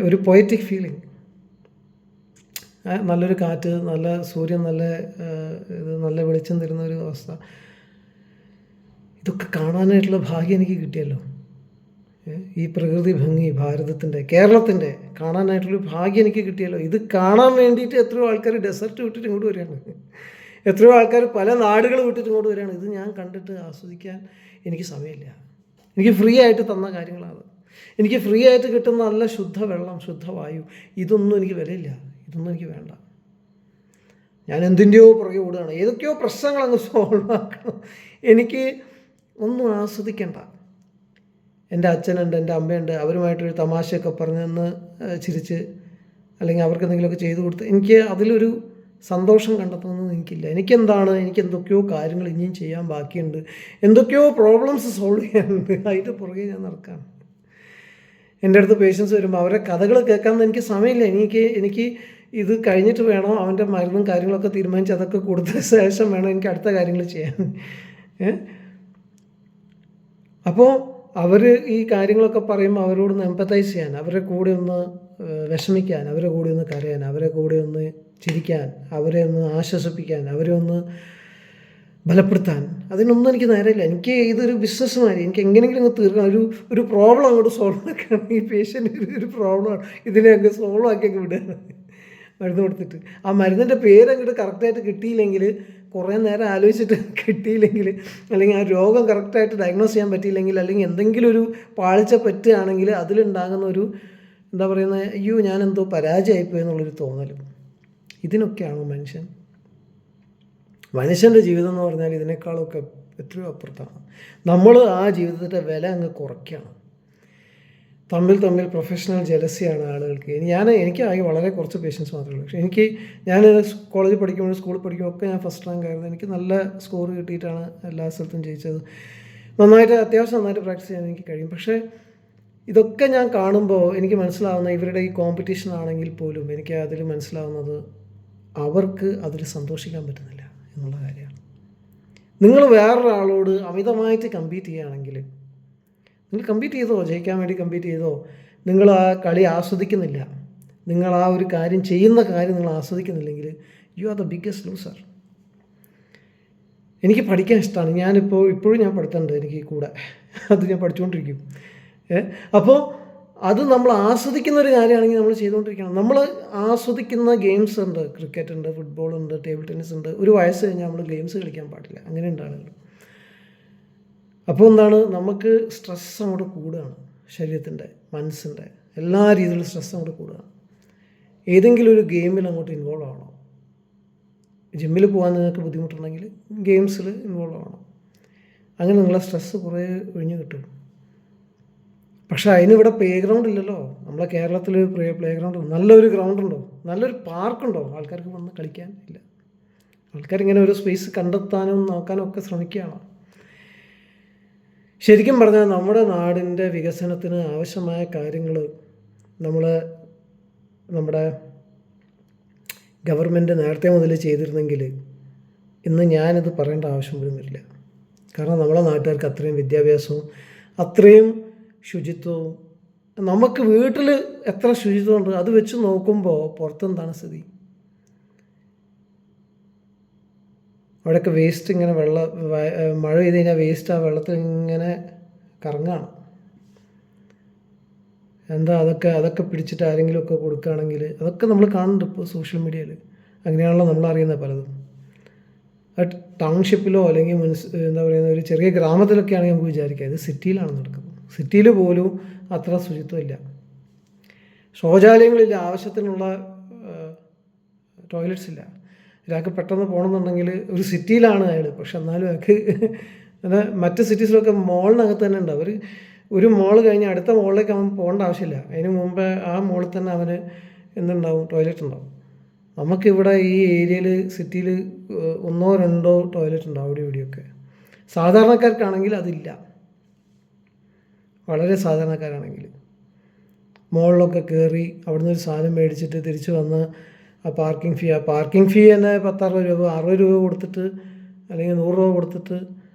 ഒരു poetic feeling. നല്ലൊരു കാറ്റ്, നല്ല സൂര്യൻ, നല്ല വെളിച്ചം തരുന്ന ഒരു അവസ്ഥ. ഇതൊക്കെ കാണാനായിട്ടുള്ള ഭാഗ്യം എനിക്ക് കിട്ടിയല്ലോ. ഈ പ്രകൃതി ഭംഗി ഭാരതത്തിൻ്റെ, കേരളത്തിൻ്റെ കാണാനായിട്ടുള്ളൊരു ഭാഗ്യം എനിക്ക് കിട്ടിയല്ലോ. ഇത് കാണാൻ വേണ്ടിയിട്ട് എത്രയോ ആൾക്കാർ ഡെസർട്ട് വിട്ടിട്ട് ഇങ്ങോട്ട് വരികയാണ്, എത്രയോ ആൾക്കാർ പല നാടുകൾ വിട്ടിട്ട് ഇങ്ങോട്ട് വരികയാണ്. ഇത് ഞാൻ കണ്ടിട്ട് ആസ്വദിക്കാൻ എനിക്ക് സമയമില്ല. എനിക്ക് ഫ്രീ ആയിട്ട് തന്ന കാര്യങ്ങളാണ്. എനിക്ക് ഫ്രീ ആയിട്ട് കിട്ടുന്ന നല്ല ശുദ്ധ വെള്ളം, ശുദ്ധവായു, ഇതൊന്നും എനിക്ക് വിലയില്ല. ഇതൊന്നും എനിക്ക് വേണ്ട. ഞാൻ എന്തിൻ്റെയോ പുറകെ ഓടുകയാണ്. ഏതൊക്കെയോ പ്രശ്നങ്ങൾ അങ്ങ് സോൾവ് ആക്കണം. എനിക്ക് ഒന്നും ആസ്വദിക്കണ്ട. എൻ്റെ അച്ഛനുണ്ട്, എൻ്റെ അമ്മയുണ്ട്, അവരുമായിട്ടൊരു തമാശയൊക്കെ പറഞ്ഞെന്ന് ചിരിച്ച്, അല്ലെങ്കിൽ അവർക്ക് എന്തെങ്കിലുമൊക്കെ ചെയ്തു കൊടുത്ത് എനിക്ക് അതിലൊരു സന്തോഷം കണ്ടെത്തുന്നത് എനിക്കില്ല. എനിക്കെന്താണ്, എനിക്ക് എന്തൊക്കെയോ കാര്യങ്ങൾ ഇനിയും ചെയ്യാൻ ബാക്കിയുണ്ട്, എന്തൊക്കെയോ പ്രോബ്ലംസ് സോൾവ് ചെയ്യാനുണ്ട്. അതിൻ്റെ പുറകെ ഞാൻ നടക്കാം. എൻ്റെ അടുത്ത് പേഷ്യൻസ് വരുമ്പോൾ അവരെ കഥകൾ കേൾക്കാൻ എനിക്ക് സമയമില്ല. എനിക്ക് ഇത് കഴിഞ്ഞിട്ട് വേണം അവൻ്റെ മരുന്നും കാര്യങ്ങളൊക്കെ തീരുമാനിച്ച് അതൊക്കെ കൊടുത്ത ശേഷം വേണം എനിക്ക് അടുത്ത കാര്യങ്ങൾ ചെയ്യാൻ. അപ്പോൾ അവർ ഈ കാര്യങ്ങളൊക്കെ പറയുമ്പോൾ അവരോടൊന്ന് എമ്പത്തൈസ് ചെയ്യാൻ, അവരുടെ കൂടെ ഒന്ന് വിഷമിക്കാൻ, അവരുടെ കൂടെ ഒന്ന് കരയാൻ, അവരെ കൂടെ ഒന്ന് ചിരിക്കാൻ, അവരെ ഒന്ന് ആശ്വസിപ്പിക്കാൻ, അവരെ ഒന്ന് ബലപ്പെടുത്താൻ, അതിനൊന്നും എനിക്ക് നേരമില്ല. എനിക്ക് ഇതൊരു ബിസിനസ് മാതിരി, എനിക്ക് എങ്ങനെയെങ്കിലും അങ്ങ് തീർക്കണം. ഒരു പ്രോബ്ലം അങ്ങോട്ട് സോൾവ് ആക്കുകയാണ്. ഈ പേഷ്യൻ്റ് ഒരു പ്രോബ്ലമാണ്, ഇതിനെ അങ്ങ് സോൾവ് ആക്കിയൊക്കെ വിടുകയാണ് മരുന്ന് കൊടുത്തിട്ട്. ആ മരുന്നിൻ്റെ പേരങ്ങോട്ട് കറക്റ്റായിട്ട് കിട്ടിയില്ലെങ്കിൽ, കുറേ നേരം ആലോചിച്ചിട്ട് കിട്ടിയില്ലെങ്കിൽ, അല്ലെങ്കിൽ ആ രോഗം കറക്റ്റായിട്ട് ഡയഗ്നോസ് ചെയ്യാൻ പറ്റിയില്ലെങ്കിൽ, അല്ലെങ്കിൽ എന്തെങ്കിലും ഒരു പാളിച്ച പറ്റുകയാണെങ്കിൽ അതിലുണ്ടാകുന്ന ഒരു എന്താ പറയുന്നത്, അയ്യോ ഞാനെന്തോ പരാജയമായിപ്പോയി എന്നുള്ളൊരു തോന്നലും. ഇതിനൊക്കെയാണോ മനുഷ്യൻ്റെ ജീവിതം എന്ന് പറഞ്ഞാൽ ഇതിനേക്കാളൊക്കെ എത്രയോ അപ്പുറത്താണ്. നമ്മൾ ആ ജീവിതത്തിൻ്റെ വില അങ്ങ് കുറയ്ക്കുകയാണ്. തമ്മിൽ പ്രൊഫഷണൽ ജലസിയാണ് ആളുകൾക്ക്. എനിക്കാകെ വളരെ കുറച്ച് പേഷ്യൻസ് മാത്രമേ ഉള്ളൂ. പക്ഷേ ഞാൻ കോളേജിൽ പഠിക്കുമ്പോൾ, സ്കൂളിൽ പഠിക്കുമ്പോൾ ഒക്കെ ഞാൻ ഫസ്റ്റ് റാങ്ക് ആയിരുന്നു. എനിക്ക് നല്ല സ്കോർ കിട്ടിയിട്ടാണ് എല്ലാ സ്ഥലത്തും ജയിച്ചത്. അത്യാവശ്യം നന്നായിട്ട് പ്രാക്ടീസ് ചെയ്യാൻ എനിക്ക് കഴിയും. പക്ഷേ ഇതൊക്കെ ഞാൻ കാണുമ്പോൾ എനിക്ക് മനസ്സിലാവുന്ന, ഇവരുടെ ഈ കോമ്പറ്റീഷൻ ആണെങ്കിൽ പോലും എനിക്ക് അതിൽ മനസ്സിലാവുന്നത് അവർക്ക് അതിൽ സന്തോഷിക്കാൻ പറ്റുന്നില്ല എന്നുള്ള കാര്യമാണ്. നിങ്ങൾ വേറൊരാളോട് അമിതമായിട്ട് കമ്പീറ്റ് ചെയ്യുകയാണെങ്കിൽ, നിങ്ങൾ കമ്പീറ്റ് ചെയ്തോ, ജയിക്കാൻ വേണ്ടി കമ്പീറ്റ് ചെയ്തോ, നിങ്ങൾ ആ കളി ആസ്വദിക്കുന്നില്ല, നിങ്ങൾ ആ ഒരു കാര്യം ചെയ്യുന്ന കാര്യം നിങ്ങൾ ആസ്വദിക്കുന്നില്ലെങ്കിൽ, you are the biggest loser. എനിക്ക് പഠിക്കാൻ ഇഷ്ടമാണ്. ഇപ്പോഴും ഞാൻ പഠിത്തമുണ്ട് എനിക്ക് കൂടെ, അത് ഞാൻ പഠിച്ചുകൊണ്ടിരിക്കും. അപ്പോൾ അത് നമ്മൾ ആസ്വദിക്കുന്ന ഒരു കാര്യമാണെങ്കിൽ നമ്മൾ ചെയ്തുകൊണ്ടിരിക്കണം. നമ്മൾ ആസ്വദിക്കുന്ന ഗെയിംസ് ഉണ്ട്, ക്രിക്കറ്റ് ഉണ്ട്, ഫുട്ബോൾ ഉണ്ട്, ടേബിൾ ടെന്നീസ് ഉണ്ട്. ഒരു വയസ്സ് കഴിഞ്ഞാൽ നമ്മൾ ഗെയിംസ് കളിക്കാൻ പാടില്ല, അങ്ങനെ ഉണ്ടാകുള്ളൂ. അപ്പോൾ എന്താണ്, നമുക്ക് സ്ട്രെസ് അങ്ങോട്ട് കൂടുകയാണ്. ശരീരത്തിൻ്റെ, മനസ്സിൻ്റെ എല്ലാ രീതിയിലുള്ള സ്ട്രെസ് അങ്ങോട്ട് കൂടുകയാണ്. ഏതെങ്കിലും ഒരു ഗെയിമിൽ അങ്ങോട്ട് ഇൻവോൾവ് ആവണം. ജിമ്മിൽ പോകാൻ നിങ്ങൾക്ക് ബുദ്ധിമുട്ടുണ്ടെങ്കിൽ ഗെയിംസിൽ ഇൻവോൾവ് ആവണം. അങ്ങനെ നിങ്ങളെ സ്ട്രെസ്സ് കുറേ ഒഴിഞ്ഞു കിട്ടും. പക്ഷേ അതിനിവിടെ പ്ലേ ഗ്രൗണ്ട് ഇല്ലല്ലോ. നമ്മളെ കേരളത്തിൽ പ്ലേ ഗ്രൗണ്ട്, നല്ലൊരു ഗ്രൗണ്ട് ഉണ്ടോ, നല്ലൊരു പാർക്കുണ്ടോ ആൾക്കാർക്ക് വന്ന് കളിക്കാൻ? ഇല്ല. ആൾക്കാരിങ്ങനെ ഒരു സ്പേസ് കണ്ടെത്താനും നോക്കാനും ഒക്കെ ശ്രമിക്കുകയാണ്. ശരിക്കും പറഞ്ഞാൽ നമ്മുടെ നാടിൻ്റെ വികസനത്തിന് ആവശ്യമായ കാര്യങ്ങൾ നമ്മുടെ ഗവൺമെൻറ് നേരത്തെ മുതൽ ചെയ്തിരുന്നെങ്കിൽ ഇന്ന് ഞാനിത് പറയേണ്ട ആവശ്യം പോലും വരില്ല. കാരണം നമ്മളെ നാട്ടുകാർക്ക് അത്രയും വിദ്യാഭ്യാസവും അത്രയും ശുചിത്വവും, നമുക്ക് വീട്ടിൽ എത്ര ശുചിത്വമുണ്ട് അത് വെച്ച് നോക്കുമ്പോൾ പുറത്തെന്താണ് സ്ഥിതി? അവിടെയൊക്കെ വേസ്റ്റ് ഇങ്ങനെ മഴ പെയ്ത് കഴിഞ്ഞാൽ വേസ്റ്റ് ആ വെള്ളത്തിൽ ഇങ്ങനെ കറങ്ങാണ്. അതൊക്കെ പിടിച്ചിട്ട് ആരെങ്കിലുമൊക്കെ കൊടുക്കുകയാണെങ്കിൽ, അതൊക്കെ നമ്മൾ കാണുന്നുണ്ട് ഇപ്പോൾ സോഷ്യൽ മീഡിയയിൽ. അങ്ങനെയാണല്ലോ നമ്മൾ അറിയുന്നത് പലതും. ടൗൺഷിപ്പിലോ അല്ലെങ്കിൽ എന്താ പറയുന്ന ഒരു ചെറിയ ഗ്രാമത്തിലൊക്കെ ആണെങ്കിൽ നമുക്ക് വിചാരിക്കാം ഇത് സിറ്റിയിലാണ് നടക്കുന്നത്. സിറ്റിയിൽ പോലും അത്ര ശുചിത്വമില്ല, ശൗചാലയങ്ങളില്ല, ആവശ്യത്തിനുള്ള ടോയ്ലറ്റ്സ് ഇല്ല. ഒരാൾക്ക് പെട്ടെന്ന് പോകണമെന്നുണ്ടെങ്കിൽ ഒരു സിറ്റിയിലാണ് അയാൾ, പക്ഷെ എന്നാലും അയാൾക്ക് മറ്റ് സിറ്റീസിലൊക്കെ മോളിനകത്ത് തന്നെ ഉണ്ട്. ഒരു മോൾ കഴിഞ്ഞ് അടുത്ത മോളിലേക്ക് അവൻ പോകേണ്ട ആവശ്യമില്ല. അതിന് മുമ്പേ ആ മോളിൽ തന്നെ അവന് എന്തുണ്ടാവും, ടോയ്ലറ്റ് ഉണ്ടാവും. നമുക്കിവിടെ ഈ ഏരിയയിൽ സിറ്റിയിൽ 1-2 ടോയ്ലറ്റ് ഉണ്ടാവും അവിടെ ഇവിടെയൊക്കെ. സാധാരണക്കാർക്കാണെങ്കിൽ അതില്ല. വളരെ സാധാരണക്കാരാണെങ്കിൽ മോളിലൊക്കെ കയറി അവിടുന്ന് ഒരു സാധനം മേടിച്ചിട്ട് തിരിച്ച് വന്ന് ആ പാർക്കിംഗ് ഫീ തന്നെ 10-60 രൂപ 60 രൂപ കൊടുത്തിട്ട് അല്ലെങ്കിൽ 100 രൂപ കൊടുത്തിട്ട്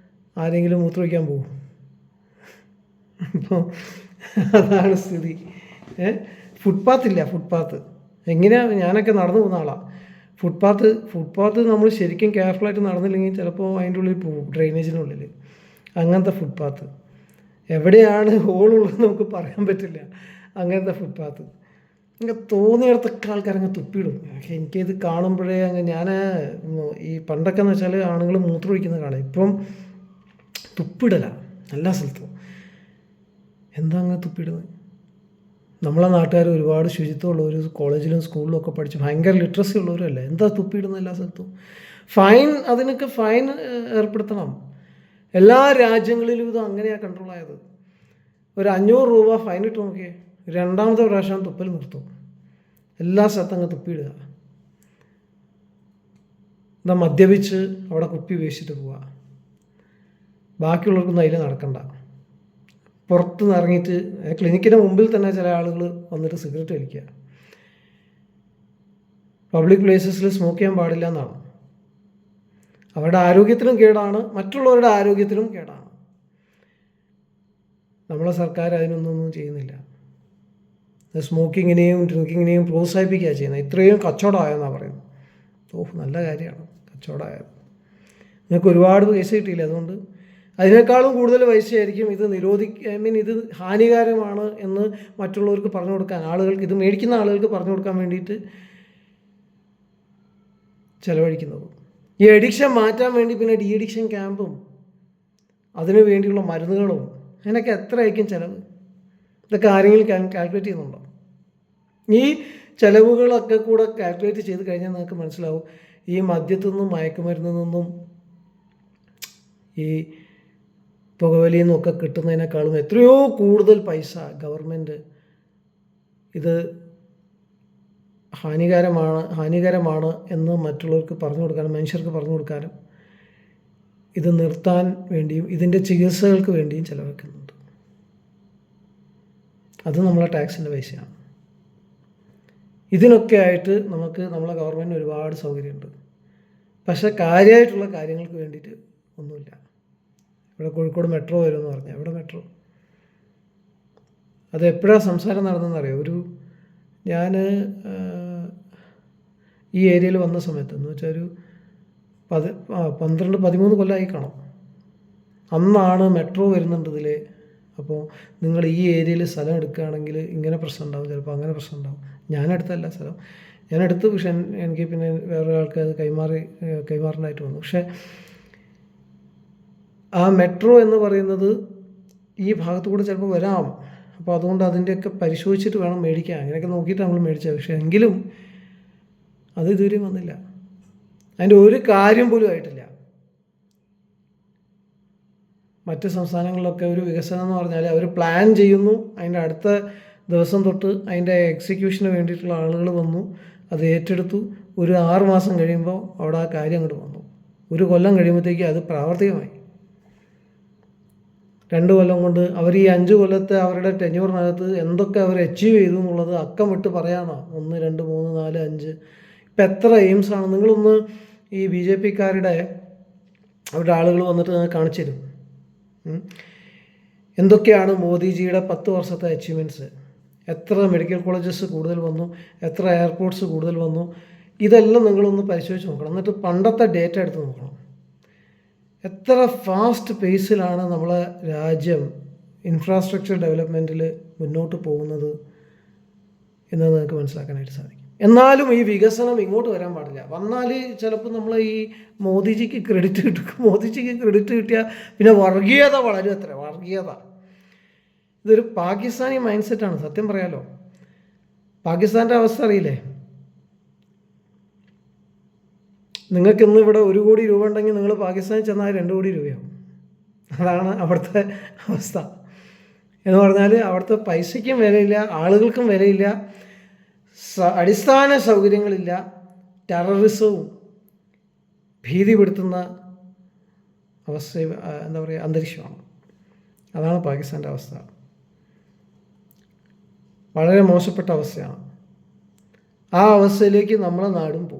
ആരെങ്കിലും മൂത്രമൊഴിക്കാൻ പോകും. അപ്പോൾ അതാണ് സ്ഥിതി. ഫുട്പാത്ത് ഇല്ല, ഫുട്പാത്ത് എങ്ങനെയാണ്? ഞാനൊക്കെ നടന്നു പോകുന്ന ആളാണ്. ഫുട്പാത്ത് നമ്മൾ ശരിക്കും കെയർഫുള്ളായിട്ട് നടന്നില്ലെങ്കിൽ ചിലപ്പോൾ അതിൻ്റെ ഉള്ളിൽ പോകും, ഡ്രെയിനേജിനുള്ളിൽ. അങ്ങനത്തെ ഫുട്പാത്ത് എവിടെയാണ് ഹോളുള്ളത് നമുക്ക് പറയാൻ പറ്റില്ല. അങ്ങനത്തെ ഫുട്പാത്ത് ഇങ്ങനെ തോന്നിയിടത്തൊക്കെ ആൾക്കാരങ്ങ് തുപ്പിയിടും. എനിക്കിത് കാണുമ്പോഴേ ഞാൻ ഈ പണ്ടൊക്കെ എന്ന് വെച്ചാൽ ആണുങ്ങൾ മൂത്രമൊഴിക്കുന്നത് കാണാം. ഇപ്പം തുപ്പിടല എല്ലാ സ്ഥലത്തും. എന്താ അങ്ങനെ തുപ്പിയിടുന്നത്? നമ്മളെ നാട്ടുകാർ ഒരുപാട് ശുചിത്വമുള്ളവർ, കോളേജിലും സ്കൂളിലും ഒക്കെ പഠിച്ച് ഭയങ്കര ലിറ്ററസി ഉള്ളവരല്ലേ, എന്താ തുപ്പിയിടുന്നത് എല്ലാ സ്ഥലത്തും? അതിനൊക്കെ ഫൈൻ ഏർപ്പെടുത്തണം. എല്ലാ രാജ്യങ്ങളിലും ഇത് അങ്ങനെയാണ് കൺട്രോളായത്. ഒരു 500 രൂപ ഫൈൻ ഇട്ട് നോക്കിയേ, രണ്ടാമത്തെ പ്രാവശ്യം തുപ്പൽ നിർത്തും. എല്ലാ സ്ഥലത്തും അങ്ങ് തുപ്പിയിടുക. എന്താ മദ്യപിച്ച് അവിടെ കുപ്പി വേച്ചിട്ട് പോവുക. ബാക്കിയുള്ളവർക്കൊന്നും അതിൽ നടക്കണ്ട. പുറത്ത് നിന്ന് ഇറങ്ങിയിട്ട് ക്ലിനിക്കിൻ്റെ മുമ്പിൽ തന്നെ ചില ആളുകൾ വന്നിട്ട് സിഗരറ്റ് വലിക്കുക. പബ്ലിക് പ്ലേസസിൽ സ്മോക്ക് ചെയ്യാൻ പാടില്ല എന്നാണ്. അവരുടെ ആരോഗ്യത്തിനും കേടാണ്, മറ്റുള്ളവരുടെ ആരോഗ്യത്തിനും കേടാണ്. നമ്മളെ സർക്കാർ അതിനൊന്നും ചെയ്യുന്നില്ല. സ്മോക്കിങ്ങിനെയും ഡ്രിങ്കിങ്ങിനെയും പ്രോത്സാഹിപ്പിക്കുക ചെയ്യുന്നത്. ഇത്രയും കച്ചവടമായെന്നാണ് പറയുന്നത്. നല്ല കാര്യമാണ് കച്ചവടമായത്. നിങ്ങൾക്ക് ഒരുപാട് പൈസ കിട്ടിയില്ല, അതുകൊണ്ട് അതിനേക്കാളും കൂടുതൽ പൈസയായിരിക്കും ഇത് ഇത് ഹാനികരമാണ് എന്ന് മറ്റുള്ളവർക്ക് പറഞ്ഞു കൊടുക്കാൻ, ആളുകൾക്ക്, ഇത് മേടിക്കുന്ന ആളുകൾക്ക് പറഞ്ഞു കൊടുക്കാൻ വേണ്ടിയിട്ട് ചിലവഴിക്കുന്നത്. ഈ അഡിക്ഷൻ മാറ്റാൻ വേണ്ടി പിന്നെ ഡി അഡിക്ഷൻ ക്യാമ്പും അതിനു വേണ്ടിയുള്ള മരുന്നുകളും അതിനൊക്കെ എത്രയായിരിക്കും ചിലവ്? ഇതൊക്കെ ആരെങ്കിലും കാൽക്കുലേറ്റ് ചെയ്യുന്നുണ്ടോ? ഈ ചിലവുകളൊക്കെ കൂടെ കാൽക്കുലേറ്റ് ചെയ്ത് കഴിഞ്ഞാൽ നിങ്ങൾക്ക് മനസ്സിലാവും ഈ മദ്യത്തു നിന്നും മയക്കുമരുന്നിൽ നിന്നും ഈ പുകവലിയിൽ നിന്നൊക്കെ കിട്ടുന്നതിനേക്കാളും എത്രയോ കൂടുതൽ പൈസ ഗവൺമെൻറ് ഇത് ഹാനികരമാണ് എന്ന് മറ്റുള്ളവർക്ക് പറഞ്ഞു കൊടുക്കാനും മനുഷ്യർക്ക് പറഞ്ഞു കൊടുക്കാനും ഇത് നിർത്താൻ വേണ്ടിയും ഇതിൻ്റെ ചികിത്സകൾക്ക് വേണ്ടിയും ചിലവഴിക്കുന്നുണ്ട്. അത് നമ്മളെ ടാക്സിൻ്റെ പൈസയാണ്. ഇതിനൊക്കെ ആയിട്ട് നമ്മളെ ഗവൺമെൻറ് ഒരുപാട് സൗകര്യമുണ്ട്. പക്ഷേ കാര്യമായിട്ടുള്ള കാര്യങ്ങൾക്ക് വേണ്ടിയിട്ട് ഒന്നുമില്ല. ഇവിടെ കോഴിക്കോട് മെട്രോ വരുമെന്ന് പറഞ്ഞാൽ എവിടെ മെട്രോ? അത് എപ്പോഴാണ് സംസാരം നടന്നതെന്നറിയോ? ഞാൻ ഈ ഏരിയയിൽ വന്ന സമയത്ത് എന്ന് വെച്ചാൽ ഒരു 12-13 കൊല്ലമായി കാണും. അന്നാണ് മെട്രോ വരുന്നുണ്ട് ഇതിൽ. അപ്പോൾ നിങ്ങൾ ഈ ഏരിയയിൽ സ്ഥലം എടുക്കുകയാണെങ്കിൽ ഇങ്ങനെ പ്രശ്നം ഉണ്ടാവും, ചിലപ്പോൾ അങ്ങനെ പ്രശ്നം ഉണ്ടാവും. ഞാനെടുത്തല്ല സ്ഥലം, ഞാനെടുത്തു. പക്ഷെ എനിക്ക് പിന്നെ വേറെ ആൾക്ക് അത് കൈമാറാനായിട്ട് വന്നു. പക്ഷേ ആ മെട്രോ എന്ന് പറയുന്നത് ഈ ഭാഗത്തു കൂടെ ചിലപ്പോൾ വരാം. അപ്പോൾ അതുകൊണ്ട് അതിൻ്റെയൊക്കെ പരിശോധിച്ചിട്ട് വേണം മേടിക്കാൻ. അങ്ങനെയൊക്കെ നോക്കിയിട്ട് നമ്മൾ മേടിച്ചത്. പക്ഷേ എങ്കിലും അത് ഇതുവരെയും വന്നില്ല. അതിൻ്റെ ഒരു കാര്യം പോലും ആയിട്ടില്ല. മറ്റ് സംസ്ഥാനങ്ങളിലൊക്കെ ഒരു വികസനം എന്ന് പറഞ്ഞാൽ അവർ പ്ലാൻ ചെയ്യുന്നു, അതിൻ്റെ അടുത്ത ദിവസം തൊട്ട് അതിൻ്റെ എക്സിക്യൂഷന് വേണ്ടിയിട്ടുള്ള ആളുകൾ വന്നു, അത് ഏറ്റെടുത്തു. ഒരു 6 മാസം കഴിയുമ്പോൾ അവിടെ ആ കാര്യം അങ്ങോട്ട് വന്നു. 1 കൊല്ലം കഴിയുമ്പോഴത്തേക്ക് അത് പ്രാവർത്തികമായി. 2 കൊല്ലം കൊണ്ട് അവർ ഈ 5 കൊല്ലത്തെ അവരുടെ ടെന്യൂറിനകത്ത് എന്തൊക്കെ അവർ അച്ചീവ് ചെയ്തു എന്നുള്ളത് അക്കം വിട്ട് പറയാനോ? 1, 2, 3, 4, 5 ഇപ്പം എത്ര എയിംസാണ്? നിങ്ങളൊന്ന് ഈ BJP-ക്കാരുടെ അവരുടെ ആളുകൾ വന്നിട്ട് കാണിച്ചു തരും എന്തൊക്കെയാണ് മോദിജിയുടെ 10 വർഷത്തെ അച്ചീവ്മെൻറ്റ്സ്. എത്ര മെഡിക്കൽ കോളേജസ് കൂടുതൽ വന്നു, എത്ര എയർപോർട്ട്സ് കൂടുതൽ വന്നു, ഇതെല്ലാം നിങ്ങളൊന്ന് പരിശോധിച്ച് നോക്കണം. എന്നിട്ട് പണ്ടത്തെ ഡേറ്റ എടുത്ത് നോക്കണം. എത്ര ഫാസ്റ്റ് പേസിലാണ് നമ്മളെ രാജ്യം ഇൻഫ്രാസ്ട്രക്ചർ ഡെവലപ്മെൻറ്റിൽ മുന്നോട്ട് പോകുന്നത് എന്ന് നിങ്ങൾക്ക് മനസ്സിലാക്കാനായിട്ട് സാധിക്കും. എന്നാലും ഈ വികസനം ഇങ്ങോട്ട് വരാൻ പാടില്ല. വന്നാൽ ചിലപ്പോൾ നമ്മൾ ഈ മോദിജിക്ക് ക്രെഡിറ്റ് കിട്ടിയാൽ പിന്നെ വർഗീയത വളരും. വർഗീയത ഇതൊരു പാകിസ്ഥാനി മൈൻഡ് സെറ്റാണ്. സത്യം പറയാലോ, പാകിസ്ഥാൻ്റെ അവസ്ഥ അറിയില്ലേ? നിങ്ങൾക്ക് ഇന്ന് ഇവിടെ 1 കോടി രൂപ ഉണ്ടെങ്കിൽ നിങ്ങൾ പാകിസ്ഥാനിൽ ചെന്നാൽ 2 കോടി രൂപയാവും. അതാണ് അവിടുത്തെ അവസ്ഥ. എന്ന് പറഞ്ഞാൽ അവിടുത്തെ പൈസയ്ക്കും വിലയില്ല, ആളുകൾക്കും വിലയില്ല, അടിസ്ഥാന സൗകര്യങ്ങളില്ല, ടെററിസവും ഭീതിപ്പെടുത്തുന്ന അവസ്ഥ, എന്താ പറയുക, അന്തരീക്ഷമാണ്. അതാണ് പാകിസ്ഥാൻ്റെ അവസ്ഥ. വളരെ മോശപ്പെട്ട അവസ്ഥയാണ്. ആ അവസ്ഥയിലേക്ക് നമ്മളെ നാടും പോകും.